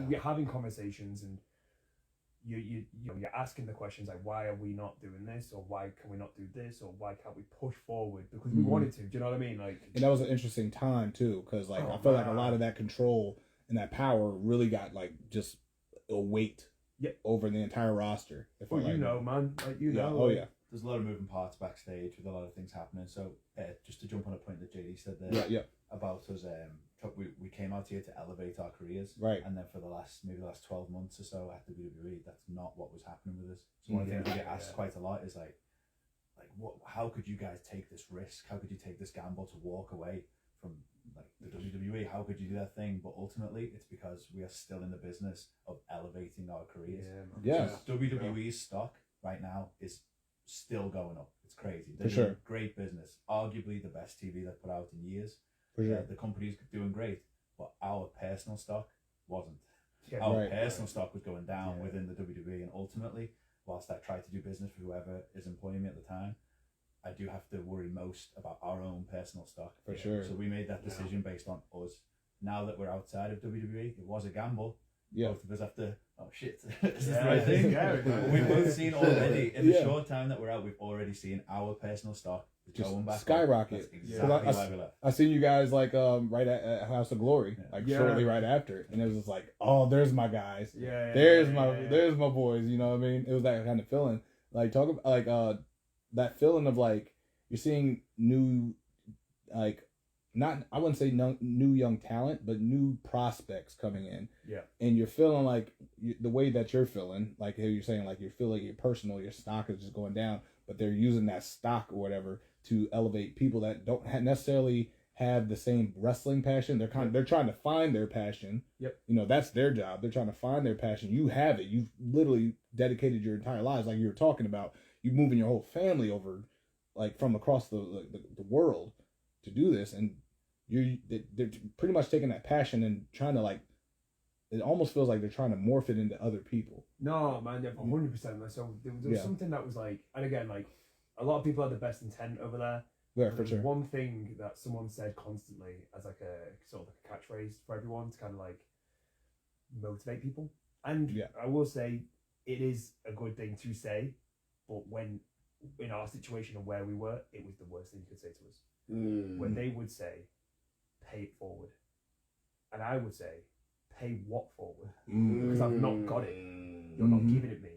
we're having conversations, and you know, you're asking the questions like, why are we not doing this, or why can we not do this, or why can't we push forward because we wanted to? Do you know what I mean? Like, and that was an interesting time too, because like I feel like a lot of that control and that power really got like just a weight over the entire roster. Well, you know, man, like you know. Oh yeah. There's a lot of moving parts backstage with a lot of things happening. So just to jump on a point that JD said there about us, we came out here to elevate our careers, right? And then for the last 12 months or so at WWE, that's not what was happening with us. So one of the things we get asked quite a lot is like what? How could you guys take this risk? How could you take this gamble to walk away from like the WWE? How could you do that thing? But ultimately, it's because we are still in the business of elevating our careers. Yeah. So WWE's stock right now is still going up. It's crazy. They're doing great business. Arguably the best TV they've put out in years. For sure. The company's doing great, but our personal stock wasn't. Yeah, our personal stock was going down within the WWE, and ultimately, whilst I try to do business for whoever is employing me at the time, I do have to worry most about our own personal stock. For sure. So we made that decision based on us. Now that we're outside of WWE, it was a gamble. Yeah. Both of us have to, oh shit, is this the right thing? We've both seen already, in the short time that we're out, we've already seen our personal stock just going back skyrocket. That's exactly why we left. I seen you guys like right at House of Glory, like shortly right after, and it was just like, oh, there's my guys, there's my boys. You know what I mean? It was that kind of feeling. Like talk about like that feeling of like you're seeing new, like not I wouldn't say new young talent, but new prospects coming in. Yeah, and you're feeling like the way that you're feeling, like how you're saying, like you feel like your stock is just going down, but they're using that stock or whatever to elevate people that don't necessarily have the same wrestling passion. They're trying to find their passion. Yep. You know, that's their job. They're trying to find their passion. You have it. You've literally dedicated your entire lives, like you were talking about. You moving your whole family over, like from across the world, to do this, and they're pretty much taking that passion and trying to like. It almost feels like they're trying to morph it into other people. No, man, 100%. So there was something that was like, and again, like a lot of people had the best intent over there. Yeah, for sure. One thing that someone said constantly as like a sort of like a catchphrase for everyone to kind of like motivate people. And I will say it is a good thing to say, but when in our situation and where we were, it was the worst thing you could say to us. When they would say, pay it forward. And I would say, pay what forward? Because I've not got it. You're not giving it me.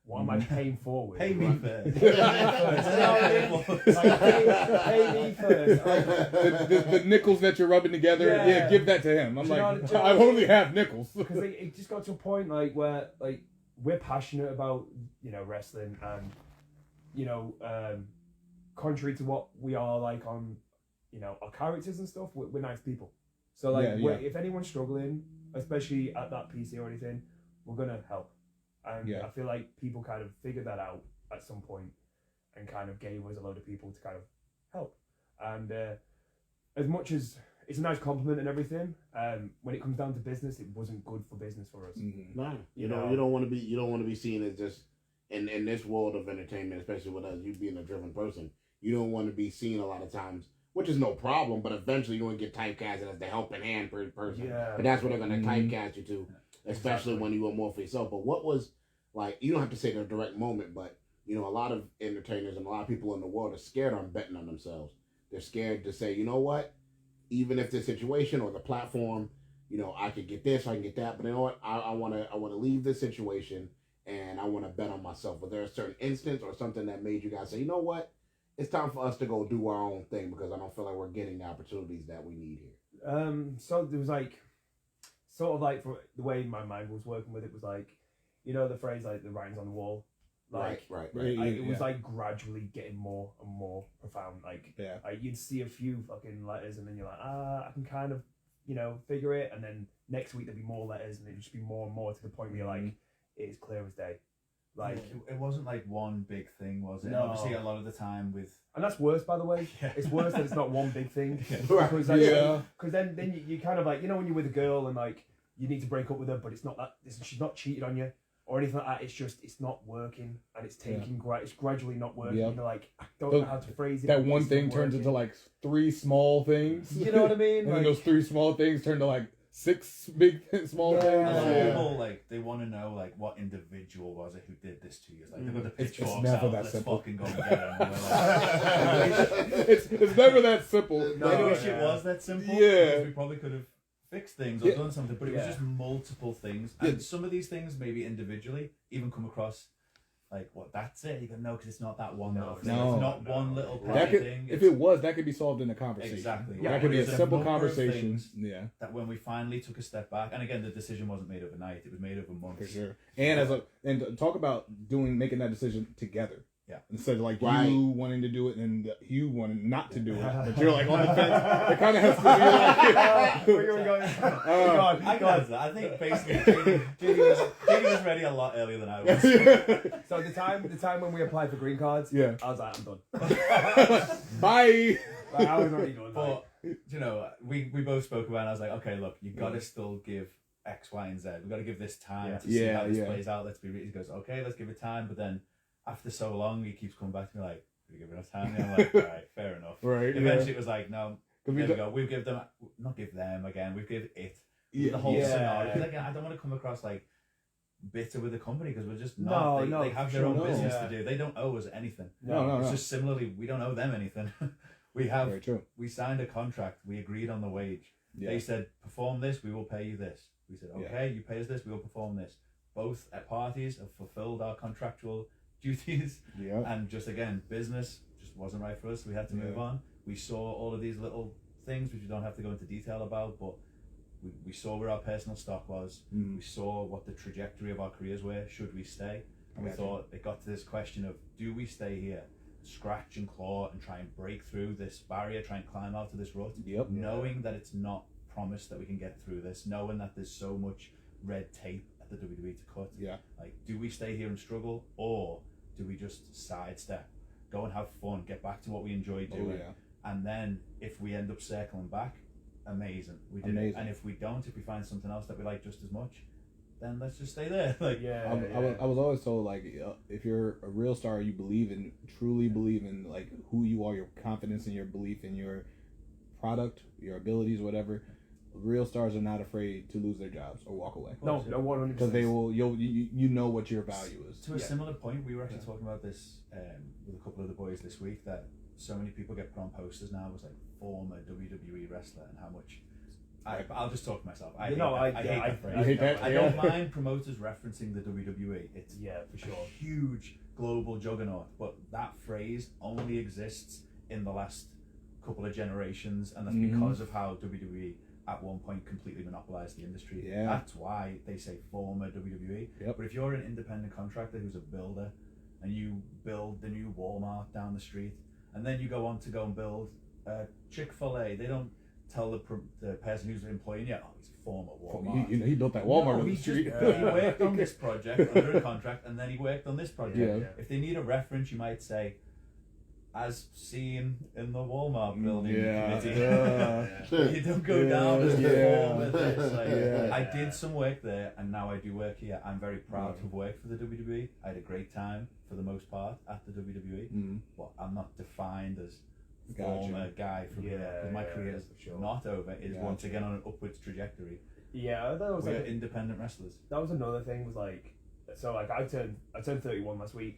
What am I paying forward? Pay me first. Pay me first. The nickels that you're rubbing together, give that to him. I'm like, I only have nickels. Because it just got to a point like where like we're passionate about wrestling, and contrary to what we are like on our characters and stuff, we're nice people. So like if anyone's struggling, especially at that PC or anything, we're gonna help. And I feel like people kind of figured that out at some point and kind of gave us a load of people to kind of help. And as much as it's a nice compliment and everything, when it comes down to business, it wasn't good for business for us. No, you don't want to be seen as just in this world of entertainment, especially with us, you being a driven person. You don't want to be seen a lot of times, which is no problem, but eventually you're going to get typecasted as the helping hand person. Yeah. But that's what they're going to typecast you to, especially when you are more for yourself. But what was, like, you don't have to say the direct moment, but, a lot of entertainers and a lot of people in the world are scared on betting on themselves. They're scared to say, you know what, even if the situation or the platform, I could get this, I can get that, but you know what, I want to leave this situation and I want to bet on myself. Was there a certain instance or something that made you guys say, you know what, it's time for us to go do our own thing because I don't feel like we're getting the opportunities that we need here? So there was like, sort of like, for the way my mind was working with it was like, the phrase like the writing's on the wall. Like, right. It was like gradually getting more and more profound. Like you'd see a few fucking letters and then you're like, I can kind of, figure it. And then next week there'd be more letters and it'd just be more and more to the point where you're like, it is clear as day. Like it wasn't like one big thing, was it? No. Obviously, a lot of the time and that's worse, by the way. It's worse that it's not one big thing. Because then you kind of like, when you're with a girl and like you need to break up with her, but it's not that she's not cheated on you or anything like that. It's just it's not working and it's taking it's gradually not working. You're like, I don't know how to phrase it. That one thing turns into like 3 small things. You know what I mean? And then those 3 small things turn to like 6 big small things. A lot of Yeah. people like they want to know like what individual was it who did this to you? Like they've got the pitchforks never out. that Let's simple. fucking go and get them. And we're like, It's never that simple. I wish it was that simple. Yeah. Because we probably could have fixed things or Yeah. done something, but it was just multiple things. And some of these things maybe individually even come across like, what, that's it? You go, no, because it's not that one little thing. It's not one little petty thing. If it was, that could be solved in a conversation. Exactly. Yeah, that could be a There's simple number of conversation. things Yeah. That when we finally took a step back, and again, the decision wasn't made overnight. It was made over months. For sure. And talk about making that decision together. Yeah. Instead of like Right. you wanting to do it and you wanting not to do it, but you're like on the fence. It kind of has to be like. Where are we going? I can answer that. I think basically JD was ready a lot earlier than I was. So the time when we applied for green cards, Yeah. I was like, I'm done. Bye. Like, I was already done. But you know, we both spoke about it. And I was like, okay, look, you got to still give X, Y, and Z. We got to give this time to see how this plays out. Let's be real. He goes, okay, let's give it time. But then after so long, he keeps coming back to me like, "Did we give enough time?" And I'm like, "All right, fair enough." Right. Eventually, it was like, "No, there we go. We've give them, not give them again. We've give it the whole scenario." Because again, I don't want to come across like bitter with the company because we're just not. They have their own business to do. They don't owe us anything. No. It's just similarly, we don't owe them anything. Very true. We signed a contract. We agreed on the wage. Yeah. They said, perform this, we will pay you this. We said, okay, you pay us this, we will perform this. Both parties have fulfilled our contractual duties. Yeah. And just again, business just wasn't right for us. We had to move on. We saw all of these little things, which we don't have to go into detail about, but we saw where our personal stock was. We saw what the trajectory of our careers were. Should we stay? And we thought it got to this question of, do we stay here? Scratch and claw and try and break through this barrier, try and climb out of this rut, knowing that it's not promised that we can get through this, knowing that there's so much red tape at the WWE to cut. Like, do we stay here and struggle, or do we just sidestep, go and have fun, get back to what we enjoy doing, and then if we end up circling back, amazing, we did it. And if we don't, if we find something else that we like just as much, then let's just stay there. Like, I was always told, like, if you're a real star, you truly believe in like who you are, your confidence in your belief in your product, your abilities, whatever. Real stars are not afraid to lose their jobs or walk away. No, 100%. Because they will. You know what your value is. To a similar point, we were actually talking about this with a couple of the boys this week, that so many people get put on posters now as like former WWE wrestler, and how much. I'll just talk to myself. I hate that phrase. You hate that? I don't mind promoters referencing the WWE. It's for sure a huge global juggernaut, but that phrase only exists in the last couple of generations, and that's because of how WWE at one point completely monopolized the industry. That's why they say former WWE. But if you're an independent contractor who's a builder, and you build the new Walmart down the street, and then you go on to go and build Chick-fil-A, they don't tell the person who's employing you, oh, he's a former Walmart. He built that Walmart on the street. He worked on this project under a contract, and then he worked on this project. If they need a reference, you might say, as seen in the Walmart building committee. You don't go down as former this. Like, I did some work there, and now I do work here. I'm very proud to have worked for the WWE. I had a great time for the most part at the WWE, but I'm not defined as former guy from here. My career is not over. It's once again on an upwards trajectory. That was We're independent wrestlers. That was another thing. Was like, so like I turned 31 last week.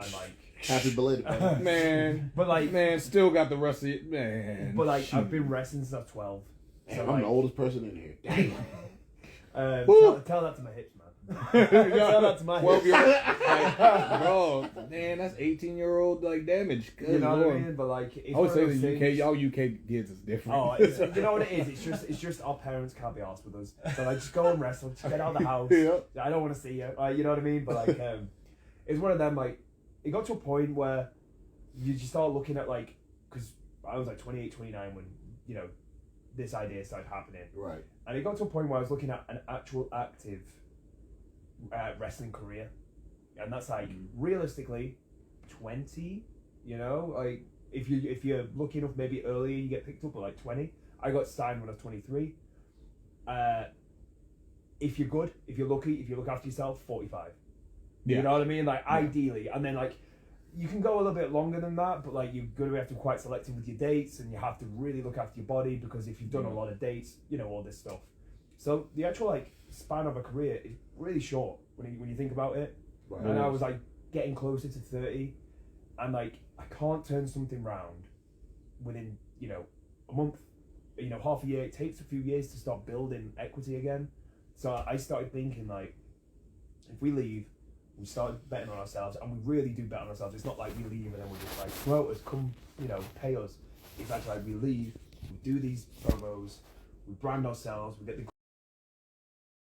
I'm like, happy belated, man. But like, man, still got the rust of it, man. But like, I've been wrestling since I was 12. So I'm the oldest person in here. Damn. Tell that to my hips, man. Tell that to my hips. Bro, man, that's 18-year-old like damage. Good you know Lord. what I mean? But like, it's I would say the UK, y'all UK kids is different. Oh, you know what it is? It's just our parents can't be arsed with us. So like, just go and wrestle. Just get out of the house. I don't want to see you. You know what I mean? But like, it's one of them. Like, it got to a point where you just start looking at like, because I was like 28, 29 when this idea started happening. Right. And it got to a point where I was looking at an actual active wrestling career, and that's like realistically 20. Like if you're lucky enough, maybe earlier you get picked up at like 20. I got signed when I was 23. If you're good, if you're lucky, if you look after yourself, 45. You know what I mean? Like ideally, and then like you can go a little bit longer than that, but like you've got to have to be quite selective with your dates, and you have to really look after your body, because if you've done a lot of dates, all this stuff. So the actual like span of a career is really short when you think about it. Right. And I was like getting closer to 30, and like I can't turn something round within a month, half a year. It takes a few years to start building equity again. So I started thinking like, if we leave, we started betting on ourselves, and we really do bet on ourselves. It's not like we leave and then we're just like, promoters come, pay us. It's actually like we leave, we do these promos, we brand ourselves, we get the